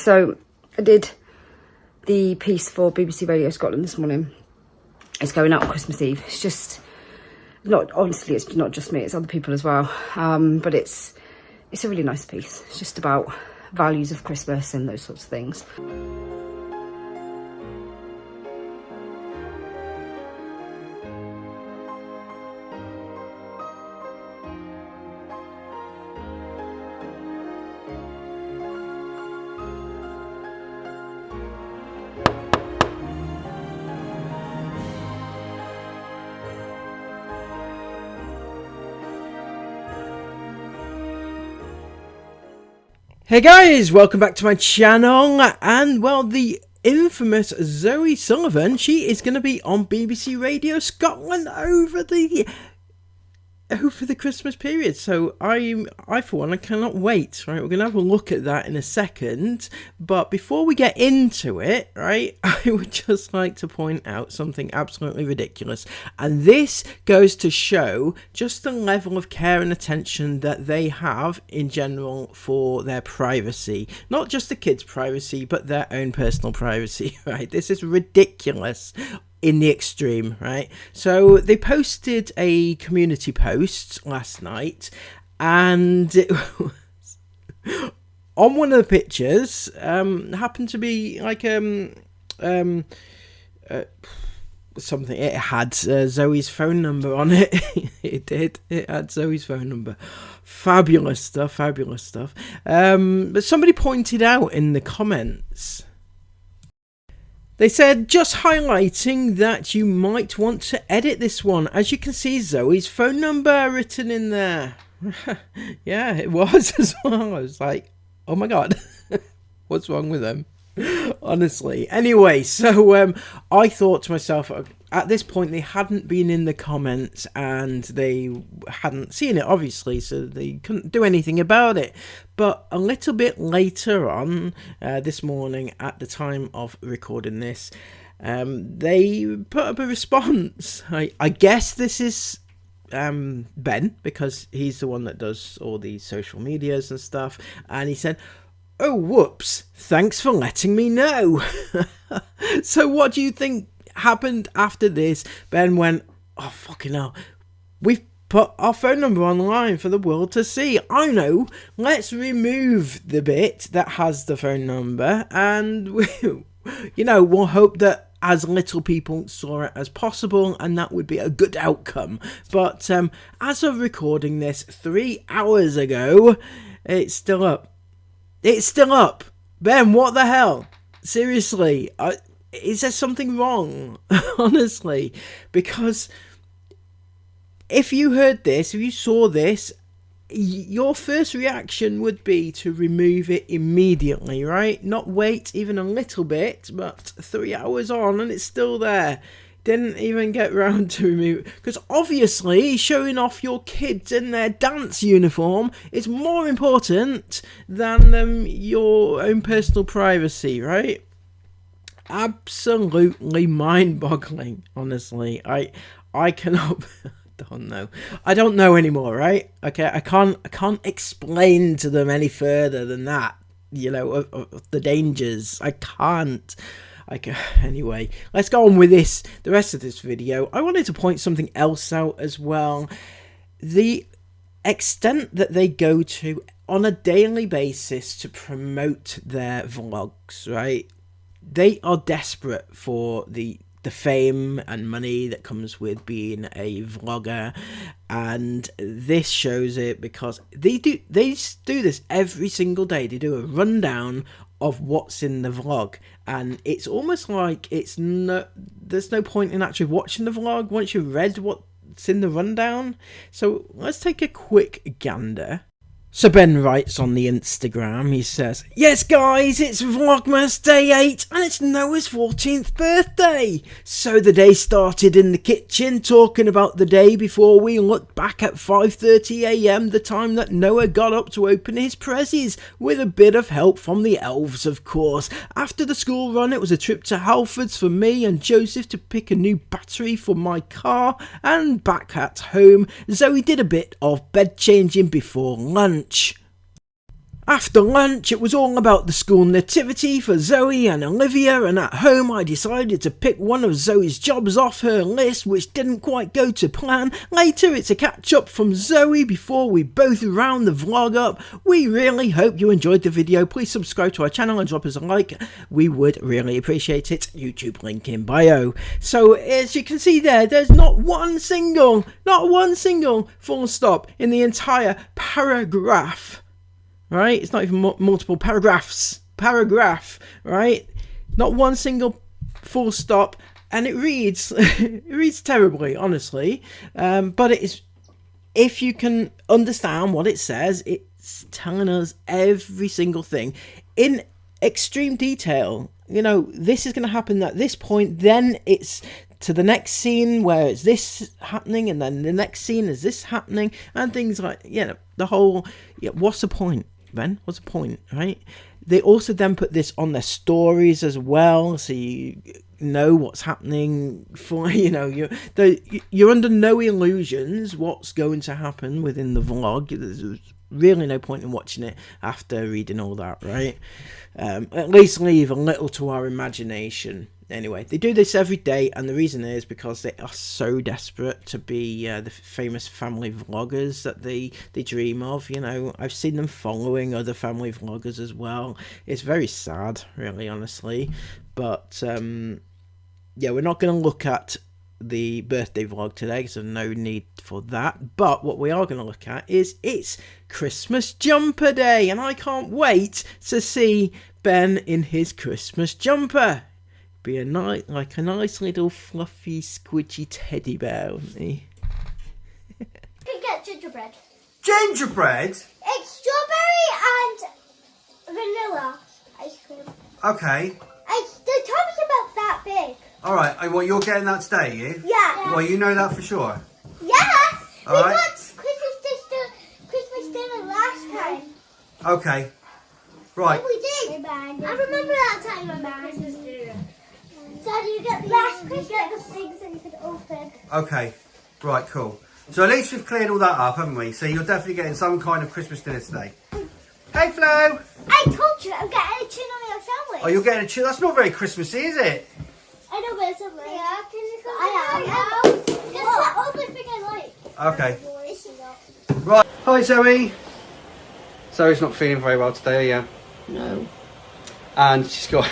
So I did the piece for BBC Radio Scotland this morning. It's going out on Christmas Eve. It's just honestly, it's not just me, it's other people as well. But it's a really nice piece. It's just about values of Christmas and those sorts of things. Hey guys, welcome back to my channel, and well, the infamous Zoe Sullivan, she is going to be on BBC Radio Scotland over the Christmas period. So I for one, I cannot wait, right? We're going to have a look at that in a second, but before we get into it, right, I would just like to point out something absolutely ridiculous, and this goes to show just the level of care and attention that they have in general for their privacy, not just the kids' privacy, but their own personal privacy, right? This is ridiculous in the extreme, right? So they posted a community post last night, and it was on one of the pictures happened to be like something. It had Zoe's phone number on it. It had Zoe's phone number. Fabulous stuff. But somebody pointed out in the comments, they said, just highlighting that you might want to edit this one. As you can see, Zoe's phone number written in there. Yeah, it was as well. I was like, oh my God, what's wrong with them? Honestly. Anyway, so I thought to myself, at this point they hadn't been in the comments and they hadn't seen it, obviously, so they couldn't do anything about it. But a little bit later on this morning, at the time of recording this, they put up a response. I guess this is Ben, because he's the one that does all these social medias and stuff, and he said, "Oh, whoops, thanks for letting me know." So what do you think happened after this? Ben went, "Oh, fucking hell, we've put our phone number online for the world to see. I know, let's remove the bit that has the phone number, and we'll hope that as little people saw it as possible, and that would be a good outcome." But as of recording this 3 hours ago, it's still up. It's still up. Ben, what the hell? Seriously, is there something wrong? Honestly, because if you heard this, if you saw this, your first reaction would be to remove it immediately, right? Not wait even a little bit, but 3 hours on and it's still there. Didn't even get round to remove it, because obviously showing off your kids in their dance uniform is more important than your own personal privacy, right? Absolutely mind-boggling, honestly. I cannot I don't know anymore, right? Okay, I can't explain to them any further than that, of the dangers. I can't. Anyway, let's go on with the rest of this video. I wanted to point something else out as well. The extent that they go to on a daily basis to promote their vlogs, right? They are desperate for the fame and money that comes with being a vlogger, and this shows it, because they do this every single day. They do a rundown of what's in the vlog, and it's almost like there's no point in actually watching the vlog once you've read what's in the rundown. So let's take a quick gander. So Ben writes on the Instagram, he says, "Yes guys, it's Vlogmas Day 8 and it's Noah's 14th birthday. So the day started in the kitchen, talking about the day before we looked back at 5:30 AM, the time that Noah got up to open his prezzies, with a bit of help from the elves, of course. After the school run, it was a trip to Halfords for me and Joseph to pick a new battery for my car, and back at home, Zoe did a bit of bed changing before lunch." After lunch, it was all about the school nativity for Zoe and Olivia, and at home I decided to pick one of Zoe's jobs off her list, which didn't quite go to plan. Later, it's a catch up from Zoe before we both round the vlog up. We really hope you enjoyed the video. Please subscribe to our channel and drop us a like. We would really appreciate it. YouTube link in bio. So as you can see there, there's not one single full stop in the entire paragraph. Right? It's not even multiple paragraphs. Paragraph, right? Not one single full stop, and it reads, it reads terribly, honestly. But it is, if you can understand what it says, it's telling us every single thing in extreme detail. You know, this is going to happen at this point, then it's to the next scene where it's this happening, and then the next scene is this happening, and things like, you know, the whole, yeah, what's the point, Ben? What's the point, right? They also then put this on their stories as well, so you know what's happening for, you know, you're under no illusions what's going to happen within the vlog. There's really no point in watching it after reading all that, right? At least leave a little to our imagination. Anyway, they do this every day, and the reason is because they are so desperate to be the famous family vloggers that they dream of. You know, I've seen them following other family vloggers as well. It's very sad, really, honestly. But yeah, we're not going to look at the birthday vlog today because there's no need for that. But what we are going to look at is it's Christmas jumper day, and I can't wait to see Ben in his Christmas jumper. Be a nice, like a nice little fluffy, squidgy teddy bear, wouldn't he? You can get gingerbread. Gingerbread? It's strawberry and vanilla ice cream. Okay. The top is about that big. Alright, well, you're getting that today, you? Yeah. Well, you know that for sure? Yeah. We All right. got Christmas dinner last time. Okay. Right. Yeah, we did. I remember that time we got Christmas dinner. Dad, you get last Christmas. You get the things that you could open. Okay. Right, cool. So at least we've cleared all that up, haven't we? So you're definitely getting some kind of Christmas dinner today. Hey, Flo! I told you, I'm getting a tuna on your sandwich. Oh, you're getting a chill. That's not very Christmassy, is it? I know, but it's something. Yeah, can you come I am. Just that other thing I like. Okay. Right. Hi, Zoe. Zoe's not feeling very well today, yeah? No. And she's got...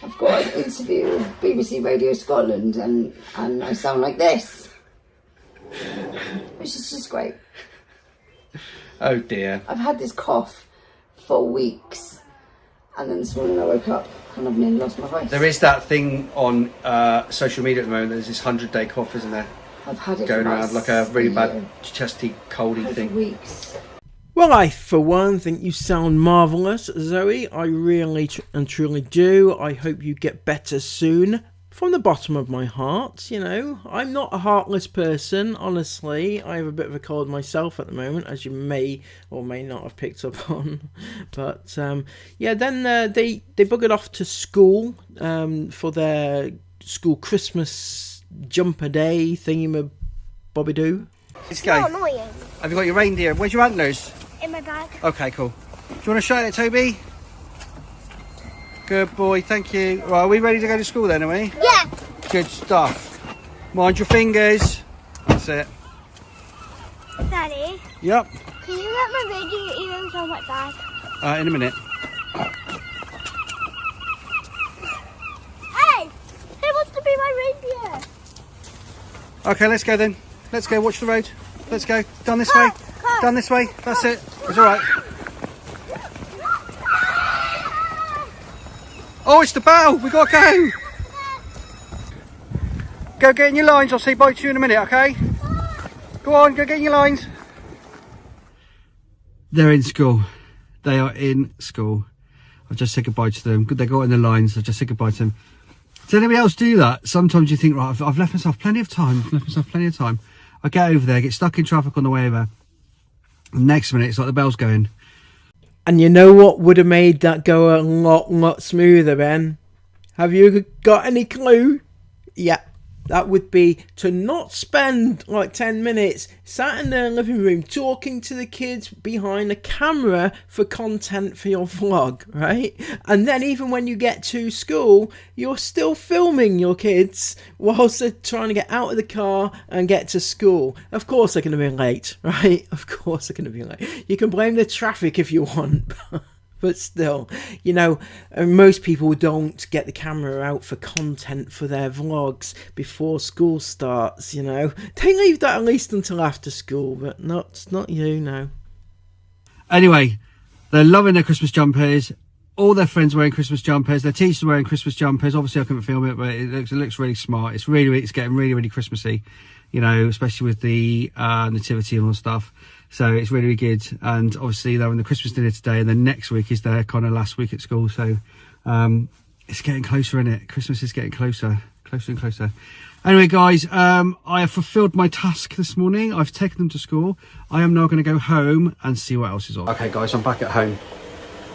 I've got an interview with BBC Radio Scotland, and I sound like this, which is just great. Oh, dear. I've had this cough for weeks, and then this morning I woke up and I've nearly lost my voice. There is that thing on social media at the moment. There's this 100-day cough, isn't there? I've had it going for around like a really bad year. chesty, coldy thing. For weeks. Well, I, for one, think you sound marvellous, Zoe. I really and truly do. I hope you get better soon. From the bottom of my heart, you know. I'm not a heartless person, honestly. I have a bit of a cold myself at the moment, as you may or may not have picked up on. But, yeah, then they buggered off to school for their school Christmas jumper day thingy-ma-bobby-doo. Let's go. Not annoying. Have you got your reindeer? Where's your antlers? In my bag. Okay, cool. Do you want to show it, Toby? Good boy, thank you. Right, are we ready to go to school then, are we? Yeah. Good stuff. Mind your fingers. That's it. Daddy, Yep. can you let my radio earrings on my bag? In a minute. Hey! Who wants to be my reindeer? Okay, let's go then. Let's go, watch the road. Let's go. Down this way. Down this way. That's it. It's alright. Oh, it's the bell. We gotta go. Go get in your lines. I'll say bye to you in a minute, okay? Go on, go get in your lines. They're in school. They are in school. I've just said goodbye to them. They got in the lines. I've just said goodbye to them. Does anybody else do that? Sometimes you think, right, I've left myself plenty of time. I get over there, get stuck in traffic on the way over. Next minute, it's like the bell's going. And you know what would have made that go a lot smoother, Ben? Have you got any clue? Yeah, that would be to not spend like 10 minutes sat in their living room talking to the kids behind the camera for content for your vlog, right? And then even when you get to school, you're still filming your kids whilst they're trying to get out of the car and get to school. Of course they're going to be late, right? Of course they're going to be late. You can blame the traffic if you want, but still, you know, most people don't get the camera out for content for their vlogs before school starts, you know. They leave that at least until after school, but not you, no. Anyway, they're loving their Christmas jumpers. All their friends wearing Christmas jumpers. Their teachers wearing Christmas jumpers. Obviously, I couldn't film it, but it looks really smart. It's getting really Christmassy, you know, especially with the nativity and all stuff. So it's really good. And obviously they're on the Christmas dinner today, and then next week is their kind of last week at school. So it's getting closer, isn't it? Christmas is getting closer and closer. Anyway, guys, I have fulfilled my task this morning. I've taken them to school. I am now going to go home and see what else is on. Okay, guys, I'm back at home.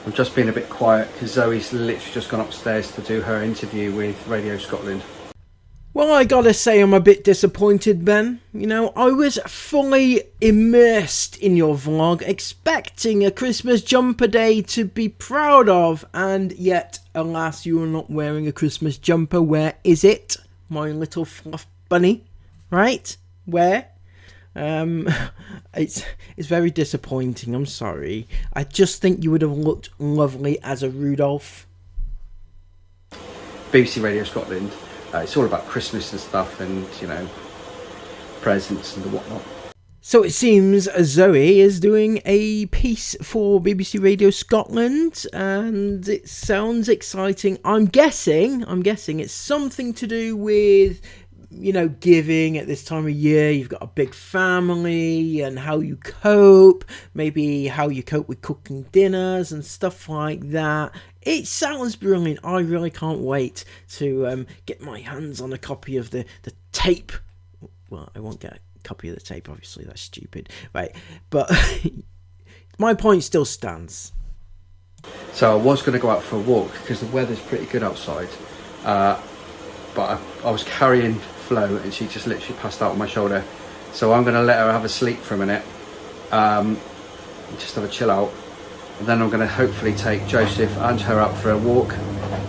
I'm just being a bit quiet because Zoe's literally just gone upstairs to do her interview with Radio Scotland. Well, I gotta say I'm a bit disappointed, Ben. You know, I was fully immersed in your vlog, expecting a Christmas jumper day to be proud of, and yet, alas, you are not wearing a Christmas jumper. Where is it, my little fluff bunny? Right? Where? It's very disappointing, I'm sorry. I just think you would have looked lovely as a Rudolph. BBC Radio Scotland. It's all about Christmas and stuff, and, you know, presents and whatnot. So it seems Zoe is doing a piece for BBC Radio Scotland, and it sounds exciting. I'm guessing it's something to do with, you know, giving at this time of year. You've got a big family, and how you cope, maybe how you cope with cooking dinners and stuff like that. It sounds brilliant. I really can't wait to get my hands on a copy of the tape. Well, I won't get a copy of the tape, obviously, that's stupid, right? But my point still stands. So I was going to go out for a walk because the weather's pretty good outside, but I was carrying Flo and she just literally passed out on my shoulder. So I'm going to let her have a sleep for a minute, just have a chill out. And then I'm going to hopefully take Joseph and her out for a walk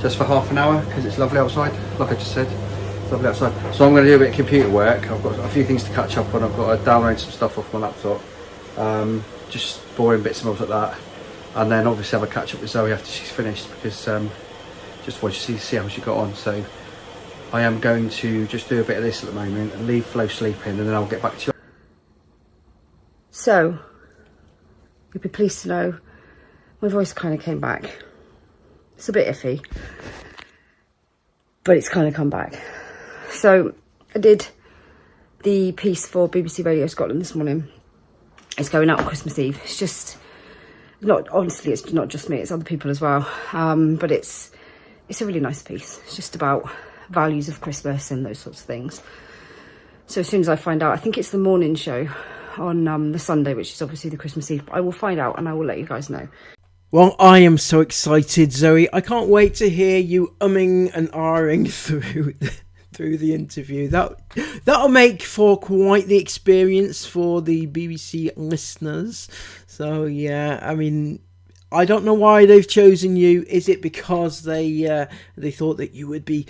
just for half an hour because it's lovely outside, like I just said. It's lovely outside. So I'm going to do a bit of computer work. I've got a few things to catch up on. I've got to download some stuff off my laptop. Just boring bits and bobs like that. And then obviously have a catch up with Zoe after she's finished because just wanted to see how she got on. So I am going to just do a bit of this at the moment and leave Flo sleeping, and then I'll get back to you. So, you'll be pleased to know my voice kind of came back. It's a bit iffy, but it's kind of come back. So I did the piece for BBC Radio Scotland this morning. It's going out on Christmas Eve. It's just not, honestly, it's not just me, it's other people as well. But it's a really nice piece. It's just about values of Christmas and those sorts of things. So as soon as I find out, I think it's the morning show on the Sunday, which is obviously the Christmas Eve. I will find out and I will let you guys know. Well, I am so excited, Zoe. I can't wait to hear you umming and ahhing through the interview. That'll make for quite the experience for the BBC listeners. So yeah, I mean, I don't know why they've chosen you. Is it because they thought that you would be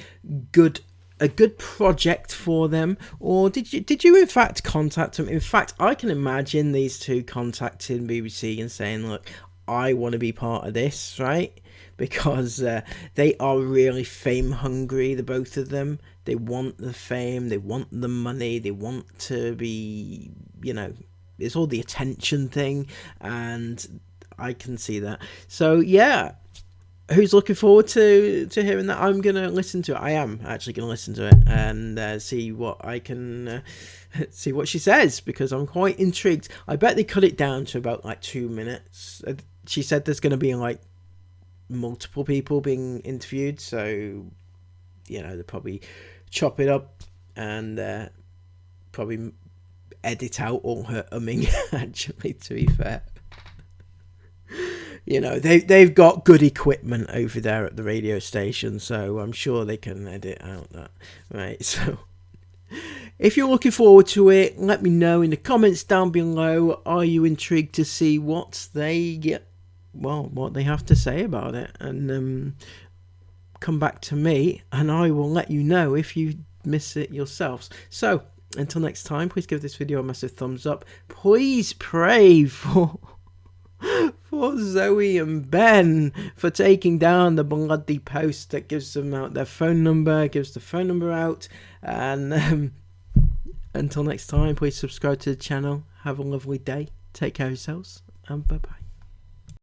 a good project for them, or did you in fact contact them? In fact, I can imagine these two contacting BBC and saying, look, I want to be part of this, right? Because they are really fame hungry, the both of them. They want the fame, they want the money, they want to be, you know, it's all the attention thing, and I can see that. So yeah, who's looking forward to hearing that? I'm gonna listen to it. I am actually gonna listen to it and see what I can see what she says, because I'm quite intrigued. I bet they cut it down to about like 2 minutes. She said there's gonna be like multiple people being interviewed, so you know, they'll probably chop it up and probably edit out all her umming. Actually, to be fair, you know, they've got good equipment over there at the radio station, so I'm sure they can edit out that, right? So If you're looking forward to it, let me know in the comments down below. Are you intrigued to see what they have to say about it? And come back to me and I will let you know if you miss it yourselves. So until next time, please give this video a massive thumbs up. Please pray for Zoe and Ben for taking down the bloody post that gives them out their phone number, gives the phone number out. And until next time, please subscribe to the channel. Have a lovely day. Take care of yourselves, and bye bye.